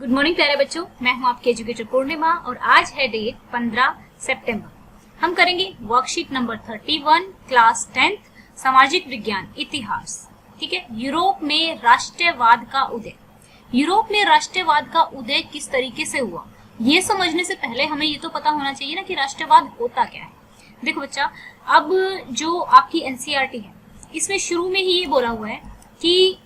Good morning प्यारे बच्चों, मैं हूं आपकी एजुकेटर पूर्णिमा और आज है डेट 15 सितंबर। हम करेंगे वर्कशीट नंबर 31 क्लास 10th सामाजिक विज्ञान इतिहास। ठीक है, यूरोप में राष्ट्रवाद का उदय। यूरोप में राष्ट्रवाद का उदय किस तरीके से हुआ, ये समझने से पहले हमें ये तो पता होना चाहिए ना कि राष्ट्रवाद होता क्या है। देखो बच्चा, अब जो आपकी एनसीईआरटी है इसमें शुरू में ही ये बोला हुआ है कि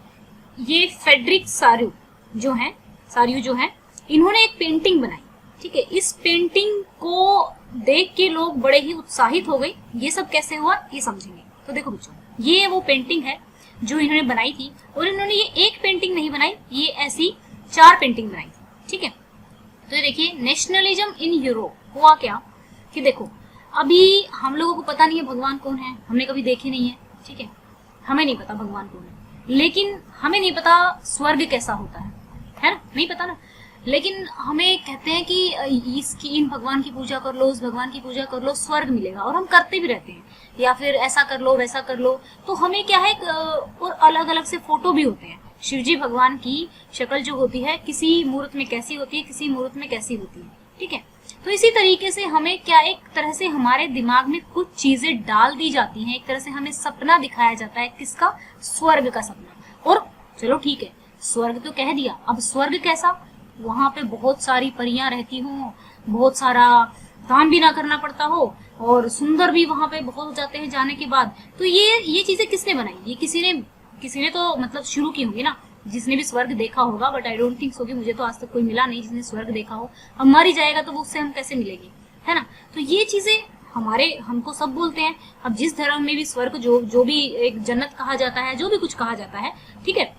ये फ्रेडरिक सारियू जो है इन्होंने एक पेंटिंग बनाई। ठीक है, इस पेंटिंग को देख के लोग बड़े ही उत्साहित हो गए। ये सब कैसे हुआ ये समझेंगे। तो देखो बच्चों, ये वो पेंटिंग है जो इन्होंने बनाई थी और इन्होंने ये एक पेंटिंग नहीं बनाई, ये ऐसी 4 पेंटिंग बनाई थी। ठीक है, तो देखिए नेशनलिज्म इन यूरोप हुआ क्या कि देखो अभी हम लोगों को पता नहीं है भगवान कौन है, हमने कभी देखे नहीं है। ठीक है, हमें नहीं पता भगवान कौन है, लेकिन हमें नहीं पता स्वर्ग कैसा होता है ना, नहीं पता ना। लेकिन हमें कहते हैं कि इसकी इन भगवान की पूजा कर लो, उस भगवान की पूजा कर लो, स्वर्ग मिलेगा, और हम करते भी रहते हैं। या फिर ऐसा कर लो वैसा कर लो, तो हमें क्या है और अलग अलग से फोटो भी होते हैं। शिव जी भगवान की शक्ल जो होती है किसी मूर्त में कैसी होती है, किसी मूर्त में कैसी होती है। ठीक है, तो इसी तरीके से हमें क्या एक तरह से हमारे दिमाग में कुछ चीजें डाल दी जाती हैं, एक तरह से हमें सपना दिखाया जाता है। किसका? स्वर्ग का सपना। और चलो ठीक है, स्वर्ग तो कह दिया, अब स्वर्ग कैसा? वहां पे बहुत सारी परियां रहती हों, बहुत सारा काम भी ना करना पड़ता हो और सुंदर भी वहां पे बहुत हो जाते हैं जाने के बाद। तो ये चीजें किसने बनाई? ये किसी ने तो मतलब शुरू की होंगी ना, जिसने भी स्वर्ग देखा होगा। But I don't think so कि मुझे तो आज तक कोई मिला नहीं जिसने स्वर्ग देखा हो। हम मर ही जाएगा तो वो उससे हम कैसे मिलेंगे, है ना। तो ये चीजें हमको सब बोलते हैं। अब जिस धर्म में भी स्वर्ग जो भी एक जन्नत कहा जाता है, जो भी कुछ कहा जाता है, ठीक है,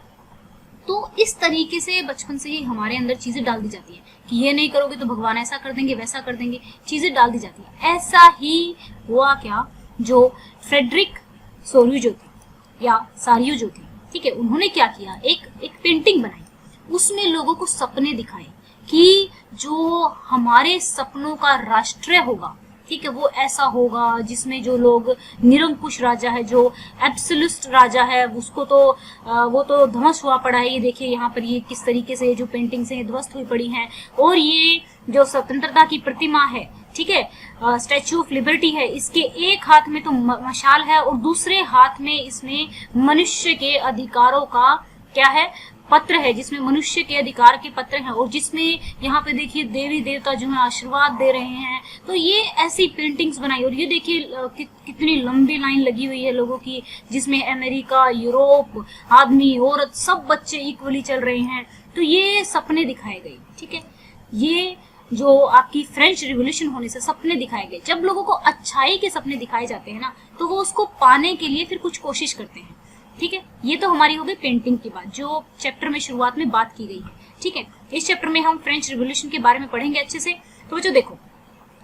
तो इस तरीके से बचपन से ही हमारे अंदर चीजें डाल दी जाती है कि ये नहीं करोगे तो भगवान ऐसा कर देंगे, वैसा कर देंगे, चीजें डाल दी जाती है। ऐसा ही हुआ क्या, जो फ्रेडरिक सोरियू जो थे या सारियू जो थे, ठीक है, उन्होंने क्या किया, एक पेंटिंग बनाई, उसमें लोगों को सपने दिखाए कि जो हमारे सपनों का राष्ट्र होगा, ठीक है, वो ऐसा होगा जिसमें जो लोग निरंकुश राजा है, जो एब्सोल्यूट राजा है, उसको तो वो तो ध्वस्त हुआ पड़ा है। ये देखिए यहाँ पर ये किस तरीके से जो पेंटिंग्स हैं ध्वस्त हुई पड़ी हैं। और ये जो स्वतंत्रता की प्रतिमा है, ठीक है, स्टैच्यू ऑफ लिबर्टी है, इसके एक हाथ में तो मशाल है और दूसरे हाथ में इसमें मनुष्य के अधिकारों का क्या है, पत्र है, जिसमें मनुष्य के अधिकार के पत्र हैं और जिसमें यहाँ पे देखिए देवी देवता जो है आशीर्वाद दे रहे हैं। तो ये ऐसी पेंटिंग्स बनाई और ये देखिए कितनी लंबी लाइन लगी हुई है लोगों की, जिसमें अमेरिका, यूरोप, आदमी, औरत, सब बच्चे इक्वली चल रहे हैं। तो ये सपने दिखाए गए। ठीक है, ये जो आपकी फ्रेंच रिवॉल्यूशन होने से सपने दिखाए गए। जब लोगों को अच्छाई के सपने दिखाए जाते हैं ना, तो वो उसको पाने के लिए फिर कुछ कोशिश करते हैं। ठीक है, ये तो हमारी हो गई पेंटिंग की बात, जो चैप्टर में शुरुआत में बात की गई है। ठीक है, इस चैप्टर में हम फ्रेंच रिवॉल्यूशन के बारे में पढ़ेंगे अच्छे से। तो बच्चों देखो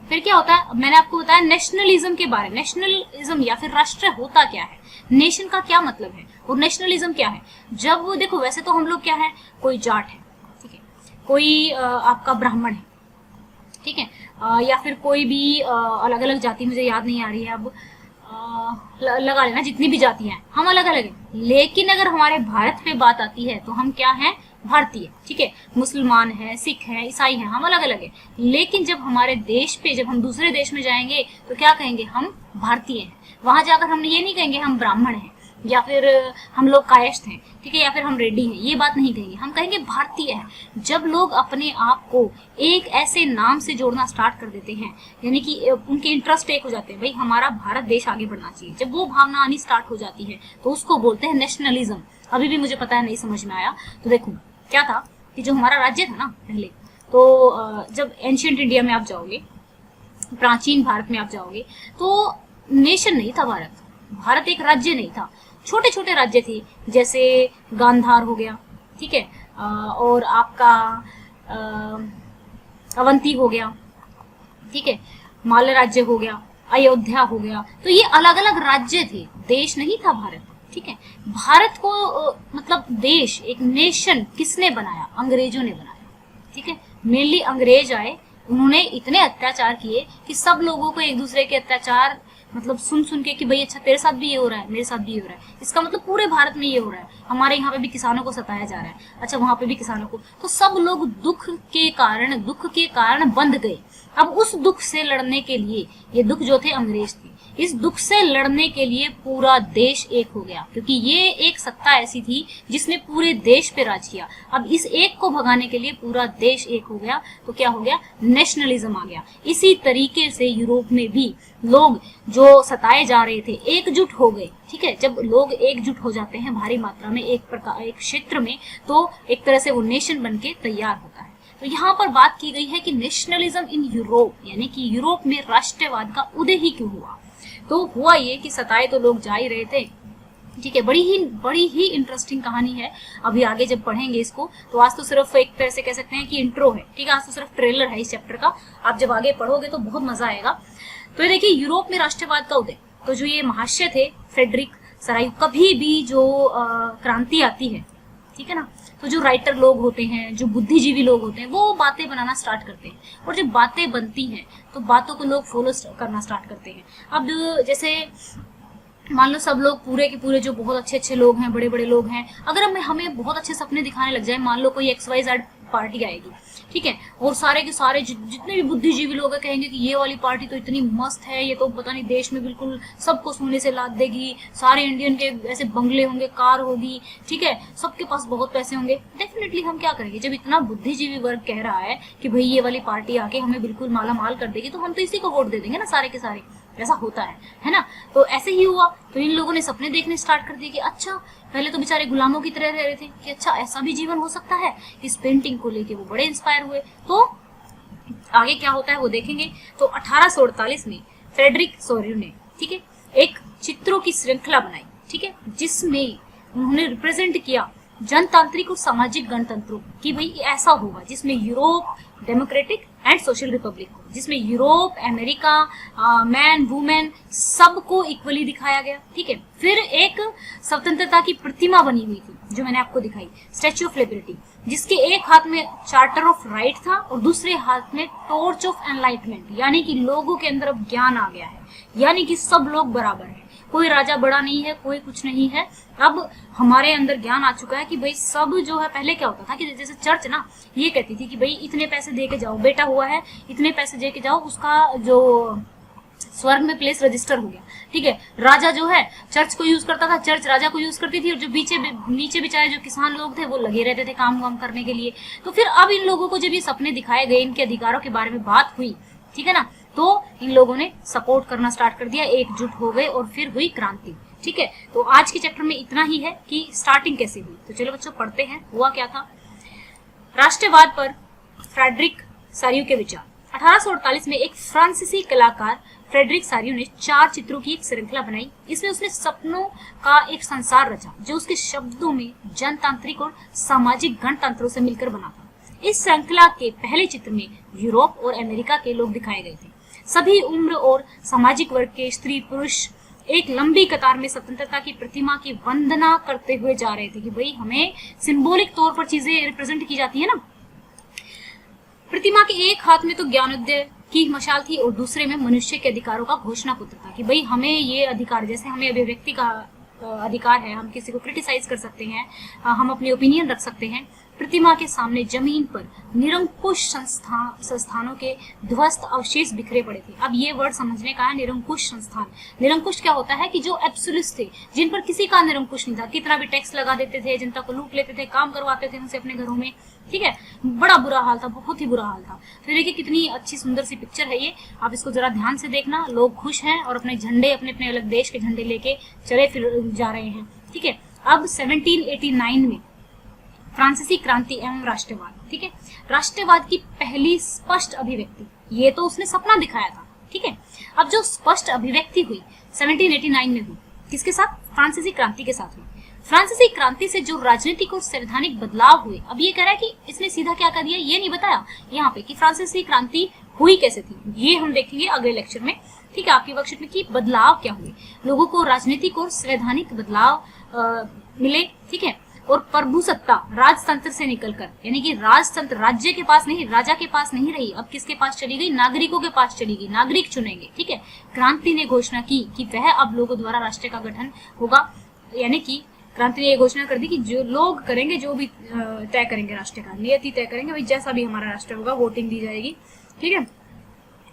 फिर क्या होता है, मैंने आपको बताया नेशनलिज्म के बारे में। नेशनलिज्म या फिर राष्ट्र होता क्या है, नेशन का क्या मतलब है और नेशनलिज्म क्या है। जब वो देखो, वैसे तो हम लोग क्या है, कोई जाट है, ठीक है, कोई आपका ब्राह्मण है, ठीक है, या फिर कोई भी अलग अलग जाति, मुझे याद नहीं आ रही है अब, लगा लेना जितनी भी जातियां हैं, हम अलग अलग हैं। लेकिन अगर हमारे भारत पे बात आती है तो हम क्या हैं, भारतीय। ठीक है, मुसलमान है, सिख है, ईसाई हैं, हम अलग अलग हैं। लेकिन जब हमारे देश पे, जब हम दूसरे देश में जाएंगे तो क्या कहेंगे, हम भारतीय हैं। वहां जाकर हम ये नहीं कहेंगे हम ब्राह्मण हैं या फिर हम लोग कायस्थ हैं, ठीक है, या फिर हम रेड्डी हैं, ये बात नहीं कहेंगे, हम कहेंगे भारतीय है। जब लोग अपने आप को एक ऐसे नाम से जोड़ना स्टार्ट कर देते हैं, यानी कि उनके इंटरेस्ट एक हो जाते हैं, भाई हमारा भारत देश आगे बढ़ना चाहिए, जब वो भावना आनी स्टार्ट हो जाती है तो उसको बोलते हैं नेशनलिज्म। अभी भी मुझे पता है नहीं समझ में आया, तो देखो क्या था कि जो हमारा राज्य था ना पहले, तो जब एंशियंट इंडिया में आप जाओगे, प्राचीन भारत में आप जाओगे, तो नेशन नहीं था भारत एक राज्य नहीं था, छोटे छोटे राज्य थे, जैसे गांधार हो गया, ठीक है, और आपका अवंती हो गया, ठीक है, माल राज्य हो गया, अयोध्या हो गया। तो ये अलग अलग राज्य थे, देश नहीं था भारत। ठीक है, भारत को मतलब देश, एक नेशन किसने बनाया, अंग्रेजों ने बनाया। ठीक है, मेनली अंग्रेज आए, उन्होंने इतने अत्याचार किए कि सब लोगों को एक दूसरे के अत्याचार मतलब सुन सुन के कि भाई अच्छा तेरे साथ भी ये हो रहा है, मेरे साथ भी ये हो रहा है, इसका मतलब पूरे भारत में ये हो रहा है, हमारे यहाँ पे भी किसानों को सताया जा रहा है, अच्छा वहां पे भी किसानों को, तो सब लोग दुख के कारण बंध गए। अब उस दुख से लड़ने के लिए, ये दुख जो थे अंग्रेज थे, इस दुख से लड़ने के लिए पूरा देश एक हो गया, क्योंकि ये एक सत्ता ऐसी थी जिसने पूरे देश पे राज किया। अब इस एक को भगाने के लिए पूरा देश एक हो गया, तो क्या हो गया, नेशनलिज्म आ गया। इसी तरीके से यूरोप में भी लोग जो सताए जा रहे थे एकजुट हो गए। ठीक है, जब लोग एकजुट हो जाते हैं भारी मात्रा में एक क्षेत्र में, तो एक तरह से वो नेशन बन के तैयार होता है। तो यहाँ पर बात की गई है कि नेशनलिज्म इन यूरोप, यानी कि यूरोप में राष्ट्रवाद का उदय ही क्यों हुआ। तो हुआ ये कि सताए तो लोग जा ही रहे थे। ठीक है, बड़ी ही इंटरेस्टिंग कहानी है। अभी आगे जब पढ़ेंगे इसको, तो आज तो सिर्फ एक तरह से कह सकते हैं कि इंट्रो है। ठीक है, आज तो सिर्फ ट्रेलर है इस चैप्टर का, आप जब आगे पढ़ोगे तो बहुत मजा आएगा। तो ये देखिए, यूरोप में राष्ट्रवाद का उदय, तो जो ये महाशय थे फ्रेडरिक सराय, कभी भी जो क्रांति आती है, ठीक है ना, तो जो राइटर लोग होते हैं, जो बुद्धिजीवी लोग होते हैं, वो बातें बनाना स्टार्ट करते हैं, और जब बातें बनती हैं तो बातों को लोग फॉलो करना स्टार्ट करते हैं। अब जैसे मान लो सब लोग पूरे के पूरे जो बहुत अच्छे अच्छे लोग हैं, बड़े बड़े लोग हैं, अगर हमें बहुत अच्छे सपने दिखाने लग जाए, मान लो कोई XYZ पार्टी आएगी, ठीक है, और सारे के सारे जितने भी बुद्धिजीवी लोग हैं कहेंगे कि ये वाली पार्टी तो इतनी मस्त है, ये तो पता नहीं देश में बिल्कुल सबको सोने से लाद देगी, सारे इंडियन के ऐसे बंगले होंगे, कार होगी, ठीक है, सबके पास बहुत पैसे होंगे। डेफिनेटली हम क्या करेंगे, जब इतना बुद्धिजीवी वर्ग कह रहा है कि भाई ये वाली पार्टी आके हमें बिल्कुल माला माल कर देगी, तो हम तो इसी को वोट दे देंगे ना, सारे के सारे। ऐसा होता है ना। तो ऐसे ही हुआ, तो इन लोगों ने सपने देखने स्टार्ट कर दिए कि अच्छा, पहले तो बेचारे गुलामों की तरह रह रहे थे कि अच्छा ऐसा भी जीवन हो सकता है। इस पेंटिंग को लेके वो बड़े इंस्पायर हुए। तो आगे क्या होता है वो देखेंगे। तो 1848 में फ्रेडरिक सोरेल ने, ठीक है, एक चित्रों की श्रृंखला बनाई, ठीक है, जिसमें उन्होंने रिप्रेजेंट किया जनतांत्रिक और सामाजिक गणतंत्रों की, भाई ऐसा होगा जिसमें Europe democratic and social Republic हो, जिसमें यूरोप, अमेरिका, मैन, वुमेन सबको इक्वली दिखाया गया। ठीक है, फिर एक स्वतंत्रता की प्रतिमा बनी हुई थी जो मैंने आपको दिखाई, स्टैच्यू ऑफ लिबर्टी, जिसके एक हाथ में चार्टर ऑफ राइट था और दूसरे हाथ में टॉर्च ऑफ एनलाइटमेंट, यानी कि लोगों के अंदर अब ज्ञान आ गया है, यानी कि सब लोग बराबर हैं, कोई राजा बड़ा नहीं है, कोई कुछ नहीं है। अब हमारे अंदर ज्ञान आ चुका है कि भाई सब जो है, पहले क्या होता था कि जैसे चर्च ना ये कहती थी कि भाई इतने पैसे दे के जाओ, बेटा हुआ है इतने पैसे दे के जाओ, उसका जो स्वर्ग में प्लेस रजिस्टर हो गया। ठीक है, राजा जो है चर्च को यूज करता था, चर्च राजा को यूज करती थी, और जो नीचे बेचारे जो किसान लोग थे वो लगे रहते थे काम वाम करने के लिए। तो फिर अब इन लोगों को जब ये सपने दिखाए गए, इनके अधिकारों के बारे में बात हुई, ठीक है ना, तो इन लोगों ने सपोर्ट करना स्टार्ट कर दिया, एकजुट हो गए और फिर हुई क्रांति। ठीक है, तो आज के चैप्टर में इतना ही है कि स्टार्टिंग कैसे हुई। तो चलो बच्चों पढ़ते हैं, हुआ क्या था। राष्ट्रवाद पर फ्रेडरिक सारियू के विचार। 1848 में एक फ्रांसीसी कलाकार फ्रेडरिक सारियू ने 4 चित्रों की एक श्रृंखला बनाई। इसमें उसने सपनों का एक संसार रचा जो उसके शब्दों में जनतांत्रिक और सामाजिक गणतंत्रों से मिलकर बना था। इस श्रृंखला के पहले चित्र में यूरोप और अमेरिका के लोग दिखाए गए थे। सभी उम्र और सामाजिक वर्ग के स्त्री पुरुष एक लंबी कतार में स्वतंत्रता की प्रतिमा की वंदना करते हुए जा रहे थे कि भाई हमें सिंबॉलिक तौर पर चीजें रिप्रेजेंट की जाती है ना। प्रतिमा के एक हाथ में तो ज्ञानोदय की मशाल थी और दूसरे में मनुष्य के अधिकारों का घोषणा पत्र था कि भाई हमें ये अधिकार, जैसे हमें अभिव्यक्ति का अधिकार है, हम किसी को क्रिटिसाइज कर सकते हैं, हम अपनी ओपिनियन रख सकते हैं। प्रतिमा के सामने जमीन पर निरंकुश संस्थानों के ध्वस्त अवशेष बिखरे पड़े थे। अब ये वर्ड समझने का है, निरंकुश संस्थान। निरंकुश क्या होता है कि जो एब्सोल्यूट थे, जिन पर किसी का निरंकुश नहीं था, कितना भी टैक्स लगा देते थे, जनता को लूट लेते थे, काम करवाते थे उनसे अपने घरों में। ठीक है, बड़ा बुरा हाल था, बहुत ही बुरा हाल था। तो देखिए कितनी अच्छी सुंदर सी पिक्चर है ये, आप इसको जरा ध्यान से देखना। लोग खुश हैं और अपने झंडे, अपने अपने अलग देश के झंडे लेके चले फिर जा रहे हैं। ठीक है, अब 1789 में फ्रांसीसी क्रांति एवं राष्ट्रवाद। ठीक है, राष्ट्रवाद की पहली स्पष्ट अभिव्यक्ति, ये तो उसने सपना दिखाया था। ठीक है, अब जो स्पष्ट अभिव्यक्ति हुई 1789 में हुई, किसके साथ? फ्रांसीसी क्रांति के साथ हुई। फ्रांसीसी क्रांति से जो राजनीतिक और संवैधानिक बदलाव हुए, अब ये कह रहा है कि इसने सीधा क्या कर दिया, ये नहीं बताया यहाँ पे कि फ्रांसीसी क्रांति हुई कैसे थी, ये हम देखेंगे अगले लेक्चर में। ठीक है, आपकी वर्कशीट में कि बदलाव क्या हुए, लोगों को राजनीतिक और संवैधानिक बदलाव मिले। ठीक है, और प्रभुसत्ता राजतंत्र से निकलकर, यानी कि राजतंत्र राज्य के पास नहीं, राजा के पास नहीं रही, अब किसके पास चली गई, नागरिकों के पास चली गई, नागरिक चुनेंगे। ठीक है, क्रांति ने घोषणा की कि वह अब लोगों द्वारा राष्ट्र का गठन होगा, यानी कि क्रांति ने यह घोषणा कर दी कि जो लोग करेंगे, जो भी तय करेंगे राष्ट्र का, नियति तय करेंगे, भाई जैसा भी हमारा राष्ट्र होगा वोटिंग दी जाएगी। ठीक है,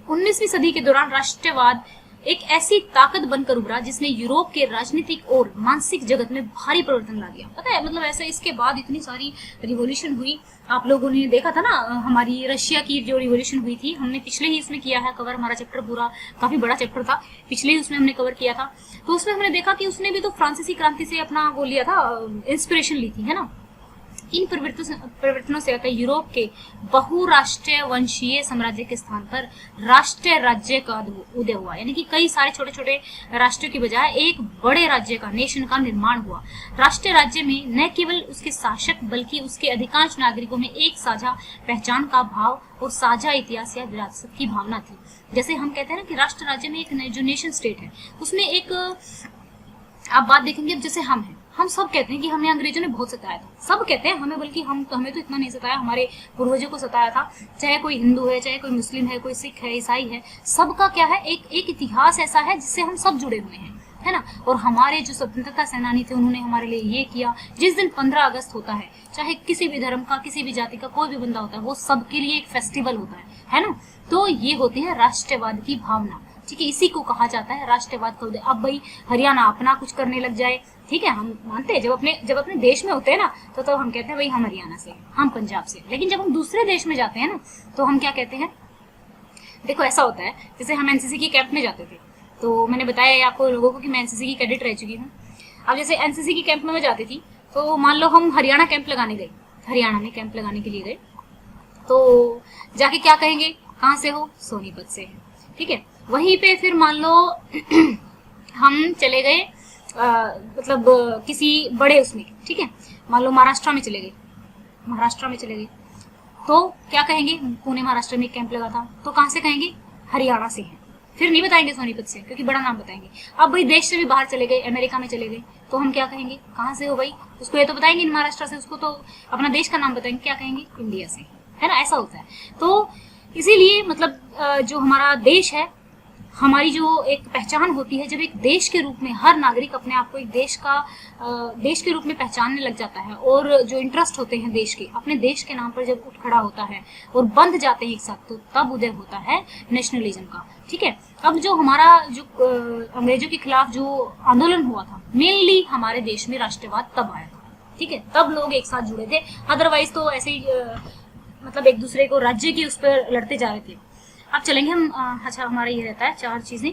19वीं सदी के दौरान राष्ट्रवाद एक ऐसी ताकत बनकर उभरा जिसने यूरोप के राजनीतिक और मानसिक जगत में भारी परिवर्तन ला दिया। पता है, मतलब ऐसे इसके बाद इतनी सारी रिवॉल्यूशन हुई। आप लोगों ने देखा था ना, हमारी रशिया की जो रिवॉल्यूशन हुई थी, हमने पिछले ही इसमें किया है कवर, हमारा चैप्टर पूरा काफी बड़ा चैप्टर था, पिछले ही उसमें हमने कवर किया था। तो उसमें हमने देखा कि उसने भी तो फ्रांसीसी क्रांति से अपना वो लिया था, इंस्पिरेशन ली थी, है ना। इन परिवर्तनों से यूरोप के बहुराष्ट्रीय वंशीय साम्राज्य के स्थान पर राष्ट्रीय राज्य का उदय हुआ, यानी कि कई सारे छोटे छोटे राष्ट्रों की बजाय एक बड़े राज्य का, नेशन का निर्माण हुआ। राष्ट्रीय राज्य में न केवल उसके शासक बल्कि उसके अधिकांश नागरिकों में एक साझा पहचान का भाव और साझा इतिहास या विरासत की भावना थी। जैसे हम कहते हैं ना कि राष्ट्र राज्य में एक जो नेशन स्टेट है उसमें एक, आप बात देखेंगे, अब जैसे हम सब कहते हैं कि हमें अंग्रेजों ने बहुत सताया था, सब कहते हैं हमें, बल्कि हमें तो इतना नहीं सताया, हमारे पूर्वजों को सताया था। चाहे कोई हिंदू है, चाहे कोई मुस्लिम है, कोई सिख है, ईसाई है, सबका क्या है, एक इतिहास ऐसा है जिससे हम सब जुड़े हुए हैं, है ना। और हमारे जो स्वतंत्रता सेनानी थे उन्होंने हमारे लिए ये किया। जिस दिन 15 अगस्त होता है, चाहे किसी भी धर्म का, किसी भी जाति का कोई भी बंदा होता है, वो सबके लिए एक फेस्टिवल होता है ना। तो ये होती है राष्ट्रवाद की भावना। ठीक है, इसी को कहा जाता है राष्ट्रवाद का उदय। अब भाई हरियाणा अपना कुछ करने लग जाए, ठीक है, हम मानते हैं, जब अपने देश में होते हैं ना तो हम कहते हैं भाई हम हरियाणा से, हम पंजाब से। लेकिन जब हम दूसरे देश में जाते हैं ना तो हम क्या कहते हैं, देखो ऐसा होता है, जैसे हम एनसीसी की कैंप में जाते थे, तो मैंने बताया आपको लोगों को कि मैं एनसीसी की कैडेट रह चुकी हूँ। अब जैसे एनसीसी की कैंप में मैं जाती थी, तो मान लो हम हरियाणा कैंप लगाने गए, हरियाणा में कैंप लगाने के लिए गए, तो जाके क्या कहेंगे, कहाँ से हो, सोनीपत से। ठीक है, वहीं पे फिर मान लो हम चले गए मतलब किसी बड़े उसमें, ठीक है, मान लो महाराष्ट्र में चले गए, तो क्या कहेंगे, पुणे महाराष्ट्र में एक कैंप लगा था, तो कहाँ से कहेंगे, हरियाणा से है, फिर नहीं बताएंगे सोनीपत से, क्योंकि बड़ा नाम बताएंगे। अब भाई देश से भी बाहर चले गए, अमेरिका में चले गए, तो हम क्या कहेंगे, कहाँ से हो भाई, उसको ये तो बताएंगे महाराष्ट्र से, उसको तो अपना देश का नाम बताएंगे, क्या कहेंगे, इंडिया से, है ना। ऐसा होता है। तो इसीलिए मतलब जो हमारा देश है, हमारी जो एक पहचान होती है, जब एक देश के रूप में हर नागरिक अपने आप को एक देश के रूप में पहचानने लग जाता है, और जो इंटरेस्ट होते हैं देश के, अपने देश के नाम पर जब उठ खड़ा होता है और बंध जाते हैं एक साथ, तो तब उदय होता है नेशनलिज्म का। ठीक है, अब जो हमारा जो अंग्रेजों के खिलाफ जो आंदोलन हुआ था, मेनली हमारे देश में राष्ट्रवाद तब आया था। ठीक है, तब लोग एक साथ जुड़े थे, अदरवाइज तो ऐसे ही मतलब एक दूसरे को राज्य की उस पर लड़ते जा रहे थे। अब चलेंगे हम, अच्छा हमारा ये रहता है 4 चीजें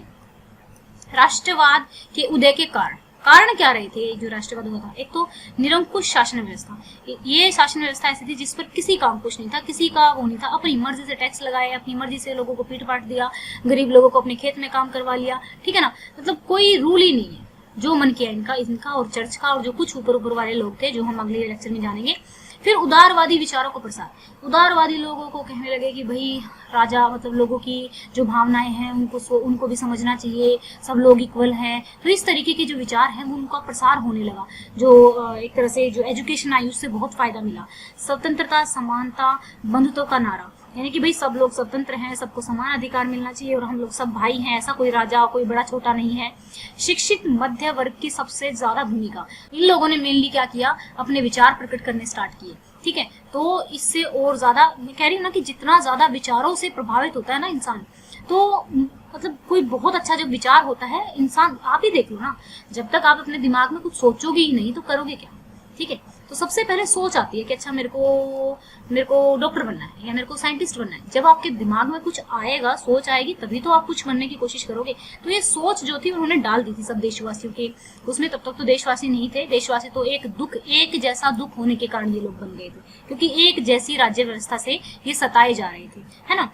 राष्ट्रवाद के उदय के कारण क्या रहे थे जो राष्ट्रवाद हुआ था। एक तो निरंकुश शासन व्यवस्था, ये शासन व्यवस्था ऐसी थी जिस पर किसी का अंकुश नहीं था, किसी का वो नहीं था, अपनी मर्जी से टैक्स लगाए, अपनी मर्जी से लोगों को पीट पाट दिया, गरीब लोगों को अपने खेत में काम करवा लिया। ठीक है ना, मतलब कोई रूल ही नहीं है, जो मन किया इनका और चर्च का, और जो कुछ ऊपर वाले लोग थे, जो हम अगले लेक्चर में जानेंगे। फिर उदारवादी विचारों को प्रसार, उदारवादी लोगों को कहने लगे कि भाई राजा, मतलब लोगों की जो भावनाएं हैं उनको भी समझना चाहिए, सब लोग इक्वल हैं। तो इस तरीके के जो विचार हैं वो उनका प्रसार होने लगा, जो एक तरह से जो एजुकेशन आई उससे बहुत फायदा मिला। स्वतंत्रता, समानता, बंधुत्व का नारा, यानी कि भाई सब लोग स्वतंत्र हैं, सबको समान अधिकार मिलना चाहिए, और हम लोग सब भाई हैं, ऐसा कोई राजा कोई बड़ा छोटा नहीं है। शिक्षित मध्य वर्ग की सबसे ज्यादा भूमिका, इन लोगों ने मेनली क्या किया, अपने विचार प्रकट करने स्टार्ट किए। ठीक है, तो इससे और ज्यादा मैं कह रही हूँ ना कि जितना ज्यादा विचारों से प्रभावित होता है ना इंसान, तो मतलब कोई बहुत अच्छा जब विचार होता है इंसान, आप ही देख लो ना, जब तक आप अपने दिमाग में कुछ सोचोगे ही नहीं तो करोगे क्या। ठीक है, तो सबसे पहले सोच आती है कि अच्छा मेरे को डॉक्टर बनना है या मेरे को साइंटिस्ट बनना है। जब आपके दिमाग में कुछ आएगा, सोच आएगी, तभी तो आप कुछ बनने की कोशिश करोगे। तो ये सोच जो थी उन्होंने डाल दी थी सब देशवासियों के उसमें। तब तक तो देशवासी नहीं थे, देशवासी तो एक जैसा दुख होने के कारण ये लोग बन गए थे, क्योंकि एक जैसी राज्य व्यवस्था से ये सताए जा रहे थे, है ना।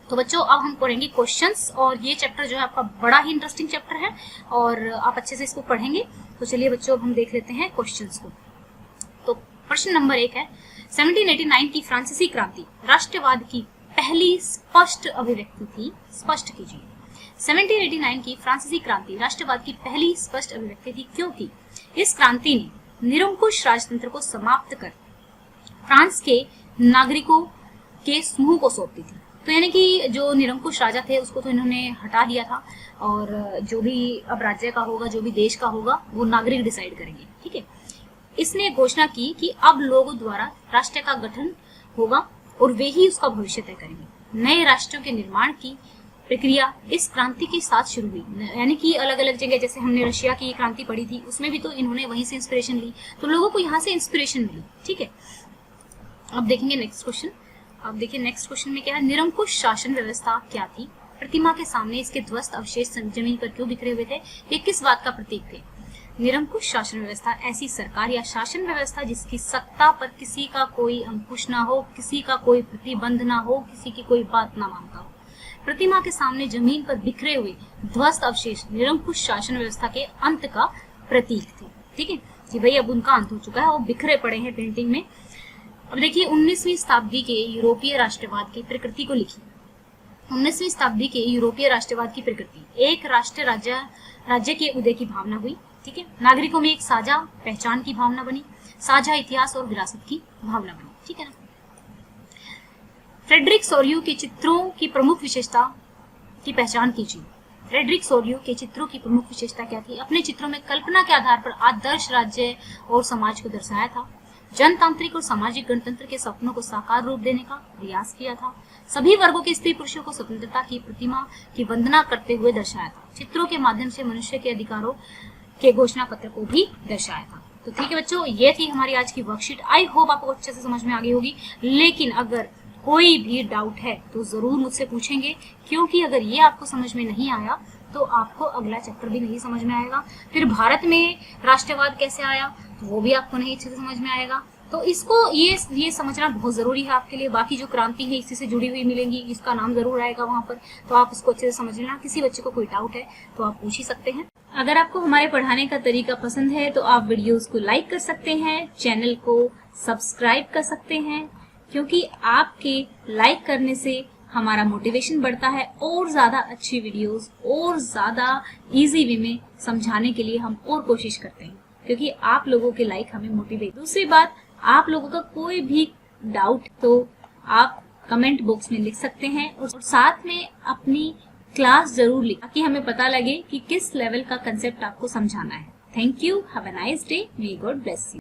तो बच्चों अब हम पढ़ेंगे क्वेश्चंस, और ये चैप्टर जो है आपका बड़ा ही इंटरेस्टिंग चैप्टर है और आप अच्छे से इसको पढ़ेंगे। तो चलिए बच्चों अब हम देख लेते हैं क्वेश्चंस को। तो प्रश्न नंबर 1 है, 1789 की फ्रांसीसी क्रांति राष्ट्रवाद की पहली स्पष्ट अभिव्यक्ति थी। स्पष्ट कीजिए। 1789 की फ्रांसीसी क्रांति राष्ट्रवाद की पहली स्पष्ट अभिव्यक्ति थी क्योंकि इस क्रांति ने निरंकुश राजतंत्र को समाप्त कर फ्रांस के नागरिकों के समूह को सौंपती थी। तो यानी कि जो निरंकुश राजा थे उसको तो इन्होंने हटा दिया था, और जो भी अब राज्य का होगा, जो भी देश का होगा, वो नागरिक डिसाइड करेंगे। ठीक है, इसने घोषणा की कि अब लोगों द्वारा राष्ट्र का गठन होगा और वे ही उसका भविष्य तय करेंगे। नए राष्ट्रों के निर्माण की प्रक्रिया इस क्रांति के साथ शुरू हुई। यानी कि अलग अलग जगह, जैसे हमने रशिया की क्रांति पढ़ी थी, उसमें भी तो इन्होंने वहीं से इंस्पिरेशन ली, तो लोगों को यहाँ से इंस्पिरेशन मिली। ठीक है, अब देखेंगे नेक्स्ट क्वेश्चन। अब देखिए नेक्स्ट क्वेश्चन में क्या है, निरंकुश शासन व्यवस्था क्या थी? प्रतिमा के सामने इसके ध्वस्त अवशेष जमीन पर क्यों बिखरे हुए थे? ये किस बात का प्रतीक थे? निरंकुश शासन व्यवस्था ऐसी सरकार या शासन व्यवस्था जिसकी सत्ता पर किसी का कोई अंकुश ना हो, किसी का कोई प्रतिबंध ना हो, किसी की कोई बात ना मानता हो। प्रतिमा के सामने जमीन पर बिखरे हुए ध्वस्त अवशेष निरंकुश शासन व्यवस्था के अंत का प्रतीक थे। ठीक है कि भाई अब उनका अंत हो चुका है, वो बिखरे पड़े हैं पेंटिंग में। अब देखिए 19वीं शताब्दी के यूरोपीय राष्ट्रवाद की प्रकृति को लिखिए। 19वीं शताब्दी के यूरोपीय राष्ट्रवाद की प्रकृति, एक राष्ट्र राज्य के उदय की भावना हुई। ठीक है, नागरिकों में एक साझा पहचान की भावना बनी, साझा इतिहास और विरासत की भावना बनी। ठीक है ना। फ्रेडरिक सोरियू के चित्रों की प्रमुख विशेषता की पहचान कीजिए। फ्रेडरिक सोरियू के चित्रों की प्रमुख विशेषता क्या थी? अपने चित्रों में कल्पना के आधार पर आदर्श राज्य और समाज को दर्शाया था, जनतांत्रिक और सामाजिक गणतंत्र के सपनों को साकार रूप देने का प्रयास किया था, सभी वर्गों के स्त्री पुरुषों को स्वतंत्रता की प्रतिमा की वंदना करते हुए दर्शाया था, चित्रों के माध्यम से मनुष्य के अधिकारों के घोषणा पत्र को भी दर्शाया था। तो ठीक है बच्चों, ये थी हमारी आज की वर्कशीट। आई होप आपको अच्छे से समझ में आ गई होगी, लेकिन अगर कोई भी डाउट है तो जरूर मुझसे पूछेंगे, क्योंकि अगर ये आपको समझ में नहीं आया तो आपको अगला चैप्टर भी नहीं समझ में आएगा। फिर भारत में राष्ट्रवाद कैसे आया तो वो भी आपको नहीं अच्छे से समझ में आएगा। तो इसको ये समझना बहुत जरूरी है आपके लिए। बाकी जो क्रांति है इसी से जुड़ी हुई मिलेंगी, इसका नाम जरूर आएगा वहां पर, तो आप इसको अच्छे से समझ लेना। किसी बच्चे को कोई डाउट है तो आप पूछ ही सकते हैं। अगर आपको हमारे पढ़ाने का तरीका पसंद है तो आप वीडियोस को लाइक कर सकते हैं, चैनल को सब्सक्राइब कर सकते हैं, क्योंकि आपके लाइक करने से हमारा मोटिवेशन बढ़ता है और ज्यादा अच्छी वीडियोस और ज्यादा इजी वे में समझाने के लिए हम और कोशिश करते हैं, क्योंकि आप लोगों के लाइक हमें मोटिवेट। दूसरी बात, आप लोगों का कोई भी डाउट तो आप कमेंट बॉक्स में लिख सकते हैं, और साथ में अपनी क्लास जरूर लिखें ताकि हमें पता लगे कि किस लेवल का कंसेप्ट आपको समझाना है। Thank you, have a nice day, may God bless you.